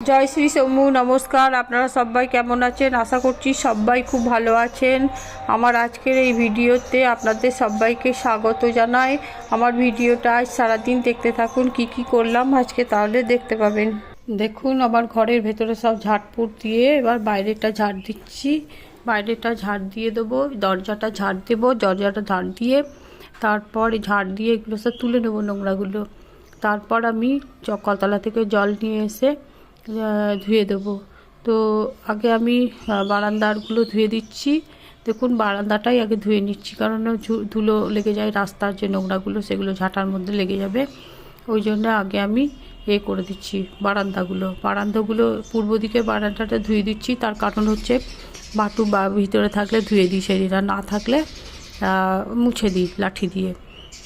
জয় শ্রী সৌমু, নমস্কার। আপনারা সবাই কেমন আছেন? আশা করছি সবাই খুব ভালো আছেন। আমার আজকের এই ভিডিওতে আপনাদের সবাইকে স্বাগত জানাই। আমার ভিডিওটা আজ সারাদিন দেখতে থাকুন, কি কি করলাম আজকে তাহলে দেখতে পাবেন। দেখুন, আমার ঘরের ভেতরে সব ঝাড়পুট দিয়ে এবার বাইরেটা ঝাড় দিচ্ছি। বাইরেটা ঝাড় দিয়ে দেবো, দরজাটা ঝাড় দেবো, দরজাটা ঝাড় দিয়ে তারপর ঝাড় দিয়ে এগুলো সব তুলে নেবো নোংরাগুলো। তারপর আমি কলতলা থেকে জল নিয়ে এসে ধুয়ে দেবো। তো আগে আমি বারান্দারগুলো ধুয়ে দিচ্ছি। দেখুন, বারান্দাটাই আগে ধুয়ে নিচ্ছি, কারণ ধুলো লেগে যায়, রাস্তার যে নোংরাগুলো সেগুলো ঝাঁটার মধ্যে লেগে যাবে। ওই জন্য আগে আমি করে দিচ্ছি বারান্দাগুলো পূর্ব দিকে বারান্দাটা ধুয়ে দিচ্ছি। তার কারণ হচ্ছে মাটু বা ভিতরে থাকলে ধুয়ে দিই, সেদিন না থাকলে মুছে দিই লাঠি দিয়ে।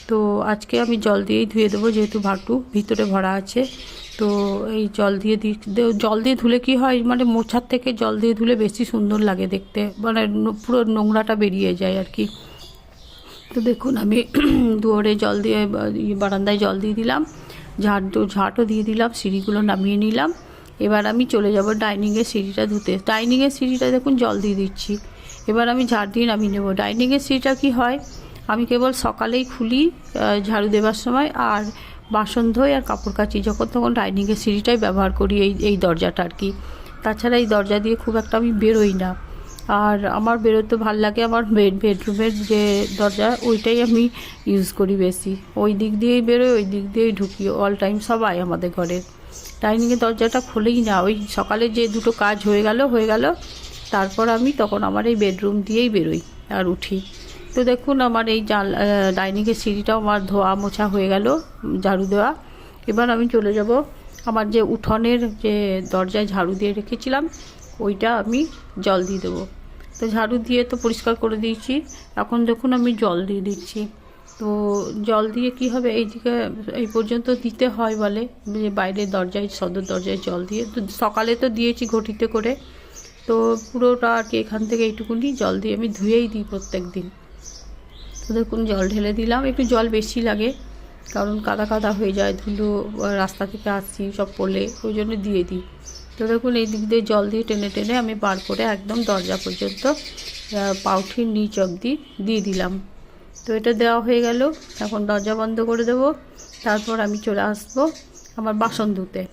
তো আজকে আমি জল দিয়েই ধুয়ে দেবো, যেহেতু ভাটু ভিতরে ভরা আছে। তো এই জল দিয়ে ধুলে কি হয়, মানে মোছার থেকে জল দিয়ে ধুলে বেশি সুন্দর লাগে দেখতে, মানে পুরো নোংরাটা বেরিয়ে যায় আর কি। তো দেখুন, আমি দুয়ারে জল দিয়ে বারান্দায় জল দিয়ে দিলাম, ঝাঁটও দিয়ে দিলাম, সিঁড়িগুলো নামিয়ে নিলাম। এবার আমি চলে যাব ডাইনিংয়ের সিঁড়িটা ধুতে। ডাইনিংয়ের সিঁড়িটা দেখুন জল দিয়ে দিচ্ছি। এবার আমি ঝাড় দিয়ে নামিয়ে নেব। ডাইনিংয়ের সিঁড়িটা কি হয়, আমি কেবল সকালেই খুলি ঝাড়ু দেওয়ার সময়, আর বাসন ধোই আর কাপড় কাচি যখন তখন ডাইনিংয়ের সিঁড়িটাই ব্যবহার করি, এই দরজাটা আর কি। তাছাড়া এই দরজা দিয়ে খুব একটা আমি বেরোই না। আর আমার বেরোতে ভাল লাগে, আমার বেডরুমের যে দরজা ওইটাই আমি ইউজ করি বেশি। ওই দিক দিয়েই বেরোই, ওই দিক দিয়েই ঢুকি অল টাইম সবাই আমাদের ঘরের। ডাইনিংয়ের দরজাটা খোলেই না, ওই সকালে যে দুটো কাজ হয়ে গেল তারপর আমি তখন আমার এই বেডরুম দিয়েই বেরোই আর উঠি। তো দেখুন, আমার এই ডাইনিংয়ের সিঁড়িটাও আমার ধোয়া মোছা হয়ে গেল, ঝাড়ু দেওয়া। এবার আমি চলে যাব আমার যে উঠোনের যে দরজায় ঝাড়ু দিয়ে রেখেছিলাম, ওইটা আমি জল দিয়ে দেবো। তো ঝাড়ু দিয়ে তো পরিষ্কার করে দিয়েছি, এখন দেখুন আমি জল দিয়ে দিচ্ছি। তো জল দিয়ে কি হবে, এইদিকে এই পর্যন্ত দিতে হয় বলে, যে বাইরের দরজায় সদর দরজায় জল দিয়ে, তো সকালে তো দিয়েছি ঘটিতে করে। তো পুরোটা আর কি এখান থেকে এইটুকুনি জল দিয়ে আমি ধুয়েই দিই প্রত্যেক দিন। তো দেখুন, জল ঢেলে দিলাম। একটু জল বেশি লাগে, কারণ কাদা কাদা হয়ে যায়, ধুলো রাস্তা থেকে আসছি সব পড়লে, ওই জন্য দিয়ে দিই। তো দেখুন, এই দিক দিয়ে জল দিয়ে টেনে টেনে আমি বার করে একদম দরজা পর্যন্ত পাউঠির নিচ অবধি দিয়ে দিলাম। তো এটা দেওয়া হয়ে গেল। এখন দরজা বন্ধ করে দেবো। তারপর আমি চলে আসবো আমার বাসন ধুতে।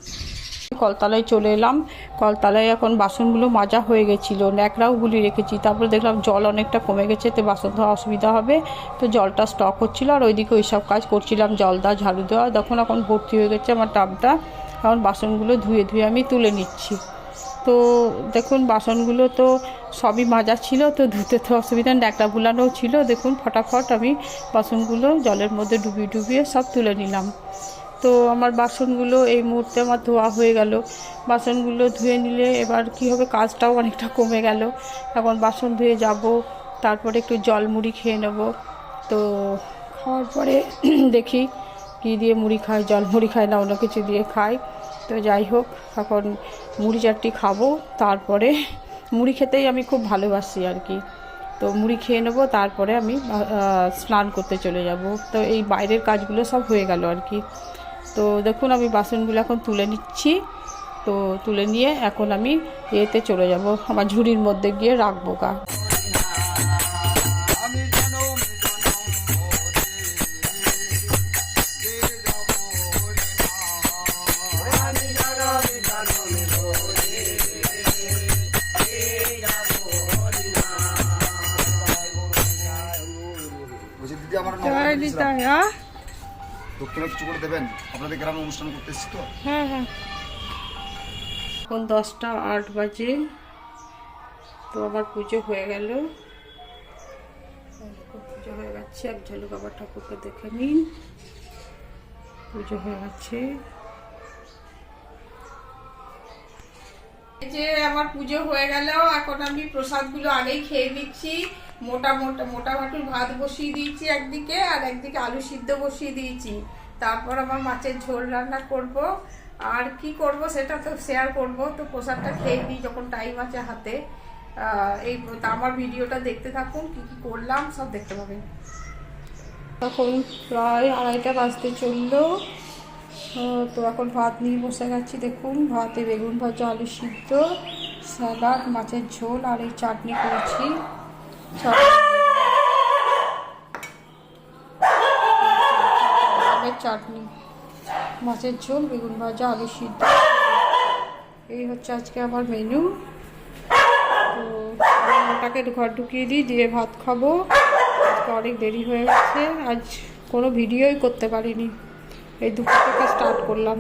কলতলায় চলে এলাম। কলতলায় এখন বাসনগুলো মাজা হয়ে গেছিলো, ন্যাকড়াও গুলি রেখেছি। তারপর দেখলাম জল অনেকটা কমে গেছে, তো বাসন ধোয়া অসুবিধা হবে, তো জলটা স্টক হচ্ছিলো, আর ওইদিকে ওই সব কাজ করছিলাম, জল দেওয়া, ঝাড়ু দেওয়া। এখন ভর্তি হয়ে গেছে আমার টাবটা। এখন বাসনগুলো ধুয়ে আমি তুলে নিচ্ছি। তো দেখুন, বাসনগুলো তো সবই মাজা ছিল, তো ধুতে তো অসুবিধা, ন্যাকড়া বুলানোও ছিল। দেখুন, ফটাফট আমি বাসনগুলো জলের মধ্যে ডুবিয়ে সব তুলে নিলাম। তো আমার বাসনগুলো এই মুহূর্তে আমার ধোয়া হয়ে গেল। বাসনগুলো ধুয়ে নিলে এবার কি হবে, কাজটাও অনেকটা কমে গেল। এখন বাসন ধুয়ে যাব, তারপরে একটু জল মুড়ি খেয়ে নেব। তো খাওয়ার পরে দেখি কী দিয়ে মুড়ি খাই, জল মুড়ি খাই না অন্য কিছু দিয়ে খাই। তো যাই হোক, এখন মুড়ি চারটি খাবো। তারপরে মুড়ি খেতেই আমি খুব ভালোবাসি আর কি। তো মুড়ি খেয়ে নেবো, তারপরে আমি স্নান করতে চলে যাব। তো এই বাইরের কাজগুলো সব হয়ে গেল আর কি। তো দেখুন, আমি বাসনগুলো এখন তুলে নিচ্ছি। তো তুলে নিয়ে এখন আমি এতে চলে যাব, আমার ঝুড়ির মধ্যে গিয়ে রাখবো গা। দক্ষিণে কিছু করে দেবেন, আপনাদের গ্রামে অনুষ্ঠান করতে এসেছি তো। হ্যাঁ, এখন 10টা 8 বাজে। তো আমার পুজো হয়ে গেল, পুজো হয়ে গেছে। এক ঝলক আবার ঠাকুরকে দেখে নিন, পুজো হয়ে গেছে। এই যে আমার পুজো হয়ে গেল, এখন আমি প্রসাদগুলো আগেই খেয়ে নিচ্ছি। মোটা ভাটুর ভাত বসিয়ে দিয়েছি একদিকে, আর একদিকে আলু সিদ্ধ বসিয়ে দিয়েছি। তারপর আমার মাছের ঝোল রান্না করব, আর কি করব সেটা তো শেয়ার করব। তো প্রসাদটা খেয়ে দিই যখন টাইম আছে হাতে। আমার ভিডিওটা দেখতে থাকুন, কি কি করলাম সব দেখতে পাবেন। এখন প্রায় 2:30 বাজতে চললো। তো এখন ভাত নিয়ে বসে গেছি। দেখুন, ভাতে বেগুন ভাজা, আলু সিদ্ধ, স্যালাড, মাছের ঝোল আর এই চাটনি করেছি। চাটনি, মাছের ঝোল, বেগুন ভাজা, আলু সিদ্ধ, এই হচ্ছে আজকে আমার মেনু। তো আমি ওটাকে ঘর ঢুকিয়ে দিই, দিয়ে ভাত খাবো। আজকে অনেক দেরি হয়ে গেছে, আজ কোনো ভিডিওই করতে পারিনি, এই দুপুর থেকে স্টার্ট করলাম।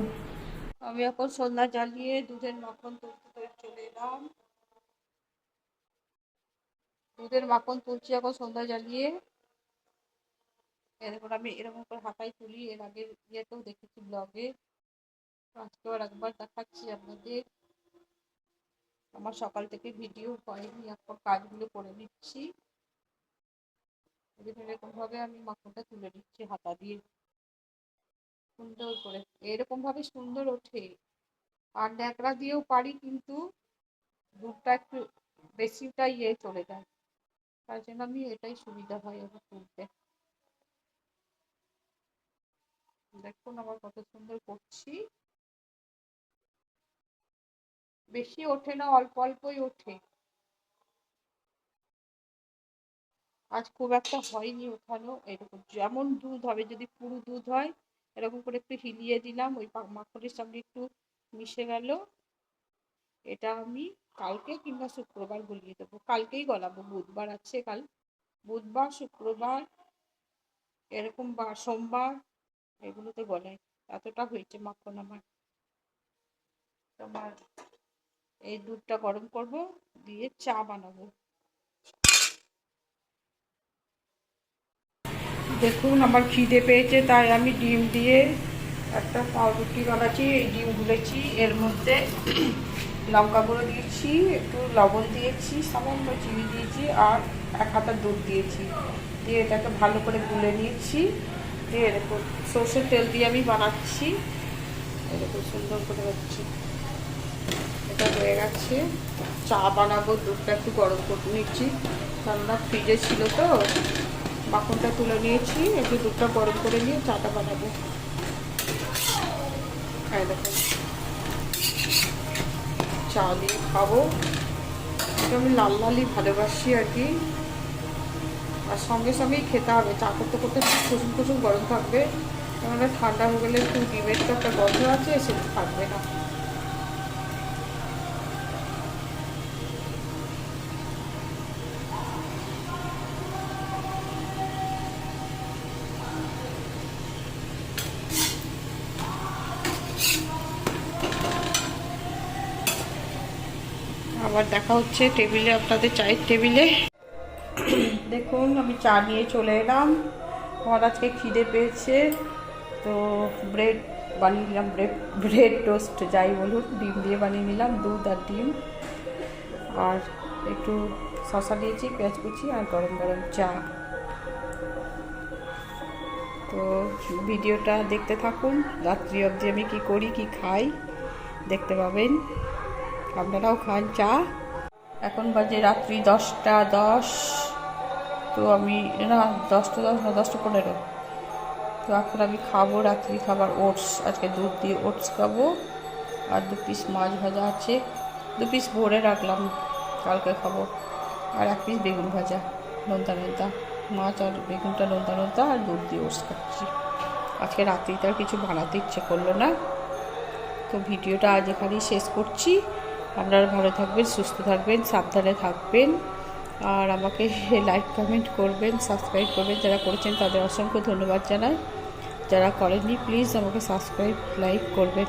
আমি এখন সন্ধ্যা জ্বালিয়ে দুধের মাখন তুলতে চলে এলাম। দুধের মাখন তুলছি এখন সন্ধ্যা জ্বালিয়ে। এরপর আমি এরকম করে হাতায় তুলি, এর আগে ইয়েতেও দেখেছি ব্লগে, আজকেও একবার দেখাচ্ছি আপনাদের। আমার সকাল থেকে ভিডিও হয়নি, এখন কাজগুলো করে নিচ্ছি। এরকম ভাবে আমি মাখনটা তুলে নিচ্ছি হাতা দিয়ে, সুন্দর করে। এরকম ভাবে সুন্দর ওঠে। আর ন্যাকড়া দিয়েও পারি, কিন্তু দুধটা একটু বেশিটা চলে যায়, তার জন্য আমি এটাই সুবিধা হয় আমার তুলতে। দেখুন আমার কত সুন্দর করছি। বেশি ওঠে না, অল্প অল্পই ওঠে। আজ খুব একটা হয়নি ওঠানো। এরকম যেমন দুধ হবে, যদি পুরো দুধ হয় এরকম করে একটু হিলিয়ে দিলাম, ওই মাখনের সঙ্গে একটু মিশে গেল। এটা আমি কালকে কিংবা শুক্রবার গলিয়ে দেবো। কালকেই গলাবো, বুধবার আছে কাল, বুধবার, শুক্রবার, এরকম সোমবার, এগুলোতে গলায়। এতটা হয়েছে মাখন আমার। তোমার এই দুধটা গরম করব, দিয়ে চা বানাবো। দেখুন আমার খিদে পেয়েছে, তাই আমি ডিম দিয়ে একটা পাউরুটি বানাচ্ছি। এই ডিম গুলেছি, এর মধ্যে লঙ্কা গুঁড়ো দিয়েছি, একটু লবণ দিয়েছি, সামান্য চিনি দিয়েছি, আর 1 হাতা দুধ দিয়েছি। দিয়ে এটাকে ভালো করে গুলে নিয়েছি। দিয়ে এরকম সর্ষের তেল দিয়ে আমি বানাচ্ছি, এরকম সুন্দর করে হচ্ছে। এটা হয়ে গেছে, চা বানাবো। দুধটা একটু গরম করে নিচ্ছি, ঠান্ডা ফ্রিজে ছিল তো, মাখনটা তুলে নিয়েছি, একটু দুধটা গরম করে নিয়ে চাটা বানাবো। হ্যাঁ দেখুন, চা দিয়ে খাবো। এটা আমি লাল লালই ভালোবাসি আর কি। আর সঙ্গে সঙ্গেই খেতে হবে, চা করতে করতে কুসুম কুসুম গরম থাকবে, কেননা ঠান্ডা হয়ে গেলে একটু ডিমের তো একটা গন্ধ আছে, সেটা থাকবে না। আবার দেখা হচ্ছে টেবিলে, আপনাদের চায়ের টেবিলে। দেখুন আমি চা নিয়ে চলে এলাম। আমার আজকে খিদে পেয়েছে, তো ব্রেড বানিয়ে নিলাম, ব্রেড টোস্ট যাই বলুন, ডিম দিয়ে বানিয়ে নিলাম, দুধ আর ডিম, আর একটু শসা দিয়েছি, পেঁয়াজ কুচি, আর গরম গরম চা। তো ভিডিওটা দেখতে থাকুন, রাত্রি অবধি আমি কী করি, কী খাই দেখতে পাবেন। আপনারাও খান চা। এখন বাজে রাত্রি 10টা 10। তো আমি না 10টা 10 না 10টা 15। তো এখন আমি খাবো রাত্রি খাবার ওটস, আজকে দুধ দিয়ে ওটস খাবো। আর 2 পিস মাছ ভাজা আছে, 2 পিস ভরে রাখলাম, কালকে খাবো। আর 1 পিস বেগুন ভাজা, নোনতা নোনতা মাছ আর বেগুনটা নোনতা নোনতা, আর দুধ দিয়ে ওটস খাচ্ছি। আজকে রাত্রিতে আর কিছু বানাতে ইচ্ছে করলো না। তো ভিডিওটা আজ এখানেই শেষ করছি। আপনারা ভালো থাকবেন, সুস্থ থাকবেন, সাবধানে থাকবেন, আর আমাকে লাইক কমেন্ট করবেন, সাবস্ক্রাইব করবেন। যারা করেছেন তাদের অসংখ্য ধন্যবাদ জানাই। যারা করেননি প্লিজ আমাকে সাবস্ক্রাইব লাইক করবেন।